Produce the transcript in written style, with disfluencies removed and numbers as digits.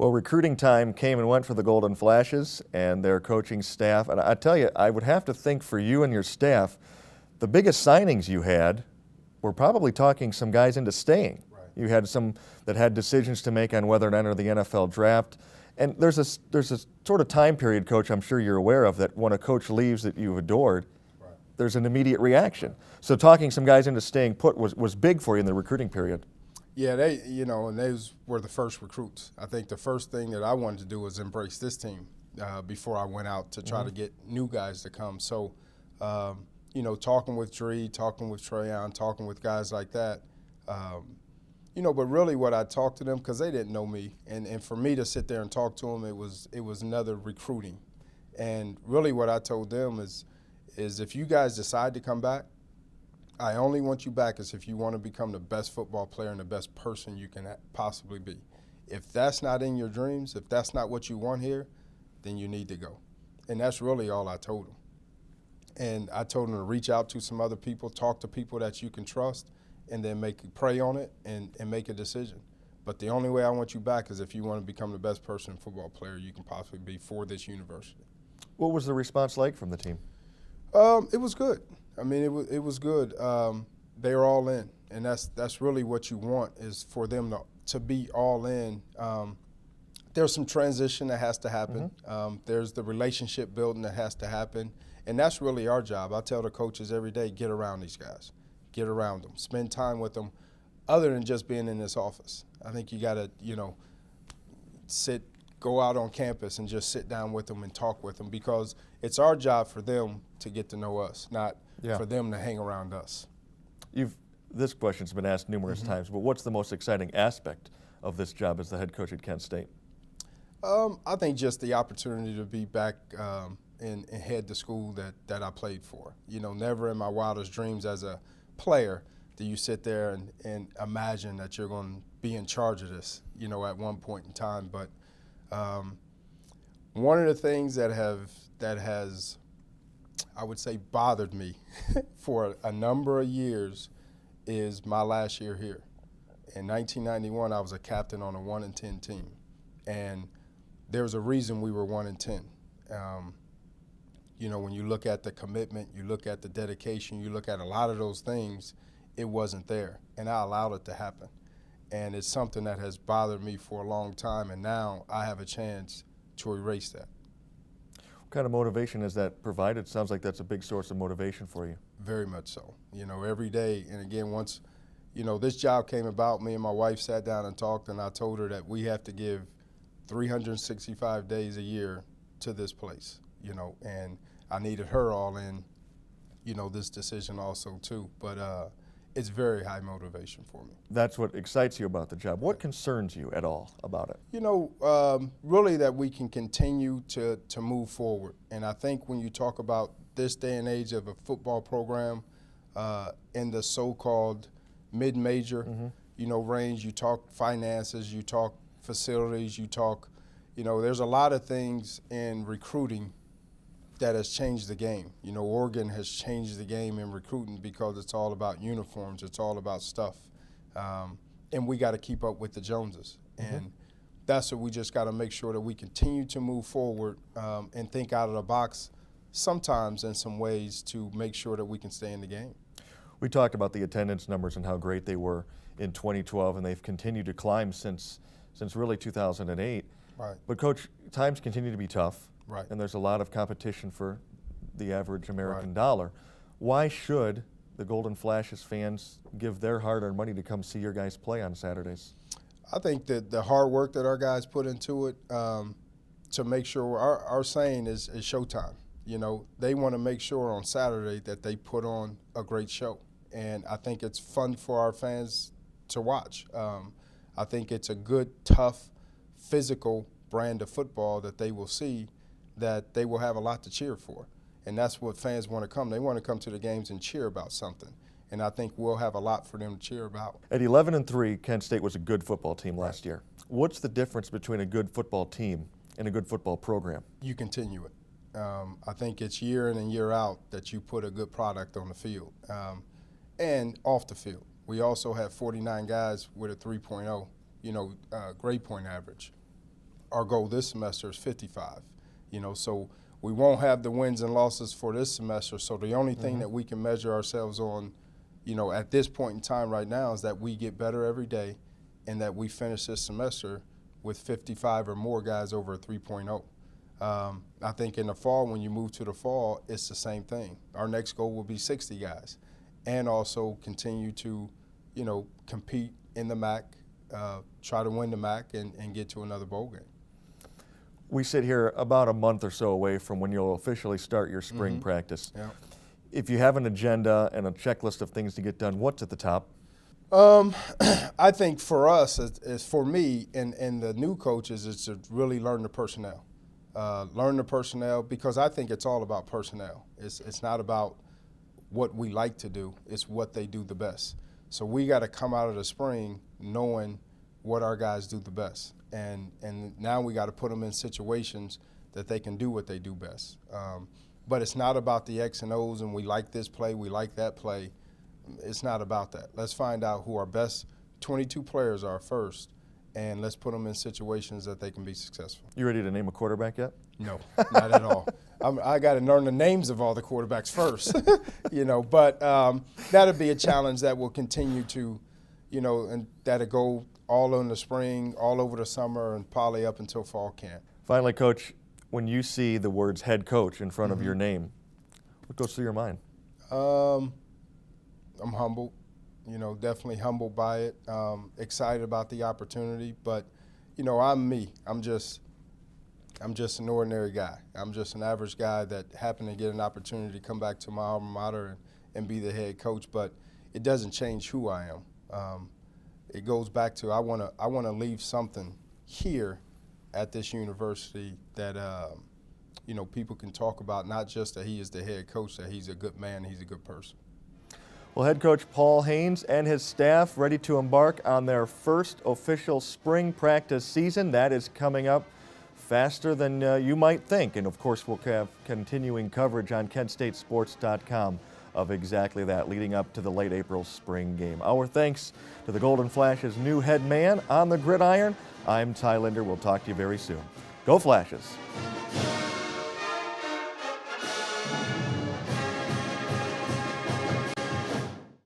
Well, recruiting time came and went for the Golden Flashes and their coaching staff. And I tell you, I would have to think for you and your staff, the biggest signings you had were probably talking some guys into staying. Right. You had some that had decisions to make on whether to enter the NFL draft. And there's a sort of time period, Coach, I'm sure you're aware of, that when a coach leaves that you've adored, Right. there's an immediate reaction. So talking some guys into staying put was big for you in the recruiting period. Yeah, and those were the first recruits. I think the first thing that I wanted to do was embrace this team before I went out to try to get new guys to come. So, talking with Dree, talking with Trayon, talking with guys like that, but really what I talked to them, because they didn't know me, and for me to sit there and talk to them, it was another recruiting. And really what I told them is if you guys decide to come back, I only want you back is if you want to become the best football player and the best person you can possibly be. If that's not in your dreams, if that's not what you want here, then you need to go. And that's really all I told them. And I told them to reach out to some other people, talk to people that you can trust, and then pray on it and make a decision. But the only way I want you back is if you want to become the best person football player you can possibly be for this university. What was the response like from the team? It was good. I mean, it was good. They were all in, and that's really what you want is for them to be all in. There's some transition that has to happen. Mm-hmm. There's the relationship building that has to happen, and that's really our job. I tell the coaches every day, get around these guys. Get around them. Spend time with them other than just being in this office. I think you got to, go out on campus and just sit down with them and talk with them because it's our job for them to get to know us, not for them to hang around us. This question's been asked numerous times, but what's the most exciting aspect of this job as the head coach at Kent State? I think just the opportunity to be back and head the school that I played for. Never in my wildest dreams as a player do you sit there and imagine that you're going to be in charge of this, at one point in time. But one of the things that has, I would say, bothered me for a number of years is my last year here. In 1991, I was a captain on a 1-10 team, and there's a reason we were 1-10. When you look at the commitment, you look at the dedication, you look at a lot of those things, it wasn't there, and I allowed it to happen. And it's something that has bothered me for a long time, and now I have a chance to erase that. What kind of motivation has that provided? Sounds like that's a big source of motivation for you. Very much so. Every day, and again, once, this job came about, me and my wife sat down and talked, and I told her that we have to give 365 days a year to this place, and I needed her all in, this decision also too. But it's very high motivation for me. That's what excites you about the job. What concerns you at all about it? Really that we can continue to move forward. And I think when you talk about this day and age of a football program in the so-called mid-major, range, you talk finances, you talk facilities, you talk, there's a lot of things in recruiting that has changed the game. Oregon has changed the game in recruiting because it's all about uniforms, it's all about stuff. And we got to keep up with the Joneses. And that's what we just got to make sure that we continue to move forward and think out of the box sometimes in some ways to make sure that we can stay in the game. We talked about the attendance numbers and how great they were in 2012, and they've continued to climb since really 2008. Right. But, Coach, times continue to be tough. Right. And there's a lot of competition for the average American dollar. Why should the Golden Flashes fans give their hard-earned money to come see your guys play on Saturdays? I think that the hard work that our guys put into it to make sure our saying is showtime. They want to make sure on Saturday that they put on a great show. And I think it's fun for our fans to watch. I think it's a good, tough, physical brand of football that they will see that they will have a lot to cheer for. And that's what fans want to come. They want to come to the games and cheer about something. And I think we'll have a lot for them to cheer about. At 11-3, Kent State was a good football team last year. What's the difference between a good football team and a good football program? You continue it. I think it's year in and year out that you put a good product on the field and off the field. We also have 49 guys with a 3.0, grade point average. our goal this semester is 55. So we won't have the wins and losses for this semester. So the only thing that we can measure ourselves on, at this point in time right now is that we get better every day and that we finish this semester with 55 or more guys over a 3.0. I think in the fall, when you move to the fall, it's the same thing. Our next goal will be 60 guys and also continue to, compete in the MAC, try to win the MAC and get to another bowl game. We sit here about a month or so away from when you'll officially start your spring practice. Yeah. If you have an agenda and a checklist of things to get done, what's at the top? I think for us, is for me and the new coaches, is to really learn the personnel. Learn the personnel, because I think it's all about personnel. It's not about what we like to do, it's what they do the best. So we got to come out of the spring knowing what our guys do the best. And now we got to put them in situations that they can do what they do best. But it's not about the X and O's and we like this play, we like that play. It's not about that. Let's find out who our best 22 players are first, and let's put them in situations that they can be successful. You ready to name a quarterback yet? No, not at all. I got to learn the names of all the quarterbacks first, But that'll be a challenge that will continue to, and that'll go all in the spring, all over the summer, and probably up until fall camp. Finally, Coach, when you see the words head coach in front of your name, what goes through your mind? I'm humbled, definitely humbled by it, excited about the opportunity, but, I'm me. I'm just an ordinary guy. I'm just an average guy that happened to get an opportunity to come back to my alma mater and be the head coach, but it doesn't change who I am. It goes back to I want to leave something here at this university that, people can talk about, not just that he is the head coach, that he's a good man, he's a good person. Well, head coach Paul Haynes and his staff ready to embark on their first official spring practice season. That is coming up faster than you might think. And of course, we'll have continuing coverage on KentStateSports.com of exactly that leading up to the late April spring game. Our thanks to the Golden Flash's new head man on the gridiron. I'm Ty Linder. We'll talk to you very soon. Go Flashes!